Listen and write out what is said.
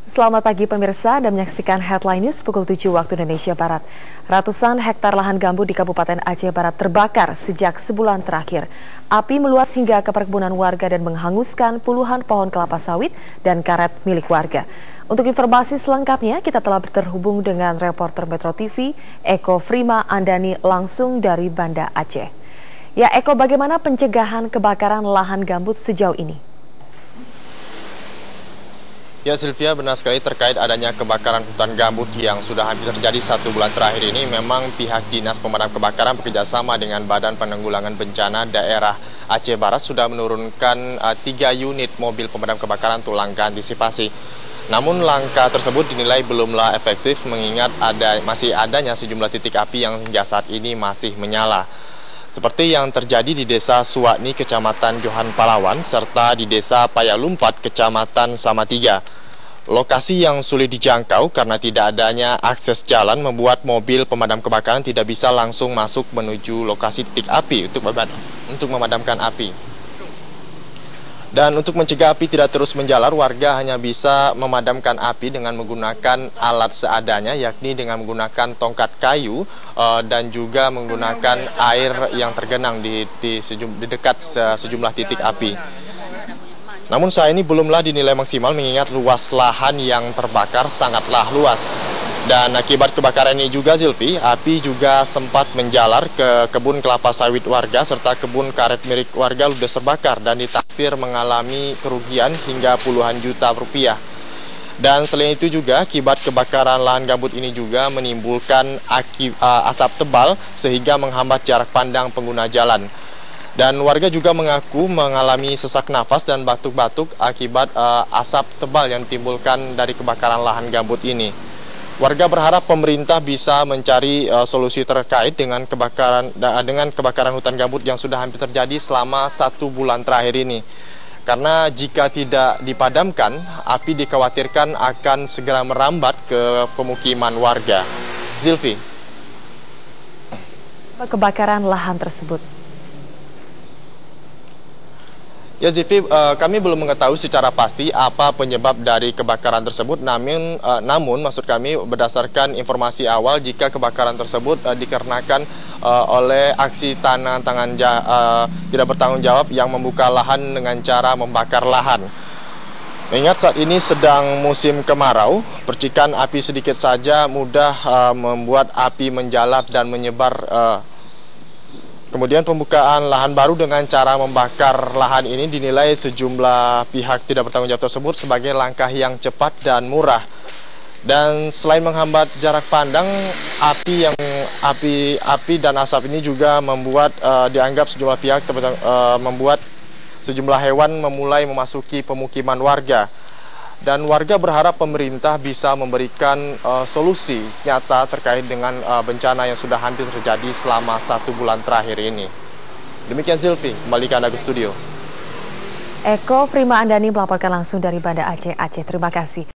Selamat pagi pemirsa, Anda menyaksikan Headline News pukul 7 waktu Indonesia Barat. Ratusan hektar lahan gambut di Kabupaten Aceh Barat terbakar sejak sebulan terakhir. Api meluas hingga ke perkebunan warga dan menghanguskan puluhan pohon kelapa sawit dan karet milik warga. Untuk informasi selengkapnya, kita telah terhubung dengan reporter Metro TV, Eko Frima Andani langsung dari Banda Aceh. Ya Eko, bagaimana pencegahan kebakaran lahan gambut sejauh ini? Ya Sylvia, benar sekali terkait adanya kebakaran hutan gambut yang sudah hampir terjadi 1 bulan terakhir ini. Memang pihak Dinas Pemadam Kebakaran bekerjasama dengan Badan Penanggulangan Bencana Daerah Aceh Barat sudah menurunkan 3 unit mobil pemadam kebakaran untuk langkah antisipasi. Namun langkah tersebut dinilai belumlah efektif mengingat masih adanya sejumlah titik api yang hingga saat ini masih menyala. Seperti yang terjadi di Desa Suwakni, Kecamatan Johan Palawan, serta di Desa Payalumpat, Kecamatan Samatiga. Lokasi yang sulit dijangkau karena tidak adanya akses jalan membuat mobil pemadam kebakaran tidak bisa langsung masuk menuju lokasi titik api untuk memadamkan api. Dan untuk mencegah api tidak terus menjalar, warga hanya bisa memadamkan api dengan menggunakan alat seadanya, yakni dengan menggunakan tongkat kayu dan juga menggunakan air yang tergenang di dekat sejumlah titik api. Namun saat ini belumlah dinilai maksimal mengingat luas lahan yang terbakar sangatlah luas. Dan akibat kebakaran ini juga Zilfi, api juga sempat menjalar ke kebun kelapa sawit warga serta kebun karet milik warga ludes terbakar dan ditaksir mengalami kerugian hingga puluhan juta rupiah. Dan selain itu juga akibat kebakaran lahan gambut ini juga menimbulkan asap tebal sehingga menghambat jarak pandang pengguna jalan. Dan warga juga mengaku mengalami sesak nafas dan batuk-batuk akibat asap tebal yang ditimbulkan dari kebakaran lahan gambut ini. Warga berharap pemerintah bisa mencari solusi terkait dengan kebakaran hutan gambut yang sudah hampir terjadi selama 1 bulan terakhir ini. Karena jika tidak dipadamkan, api dikhawatirkan akan segera merambat ke pemukiman warga. Zilfi. Kebakaran lahan tersebut. Ya Zilfi, kami belum mengetahui secara pasti apa penyebab dari kebakaran tersebut. Namun maksud kami berdasarkan informasi awal jika kebakaran tersebut dikarenakan oleh aksi tangan tidak bertanggung jawab yang membuka lahan dengan cara membakar lahan. Mengingat saat ini sedang musim kemarau, percikan api sedikit saja mudah membuat api menjalar dan menyebar. Kemudian pembukaan lahan baru dengan cara membakar lahan ini dinilai sejumlah pihak tidak bertanggung jawab tersebut sebagai langkah yang cepat dan murah. Dan selain menghambat jarak pandang, api dan asap ini juga membuat dianggap sejumlah pihak membuat sejumlah hewan memulai memasuki pemukiman warga. Dan warga berharap pemerintah bisa memberikan solusi nyata terkait dengan bencana yang sudah hampir terjadi selama 1 bulan terakhir ini. Demikian Zilfi, kembali ke Anda ke studio. Eko Frima Andani melaporkan langsung dari Banda Aceh. Terima kasih.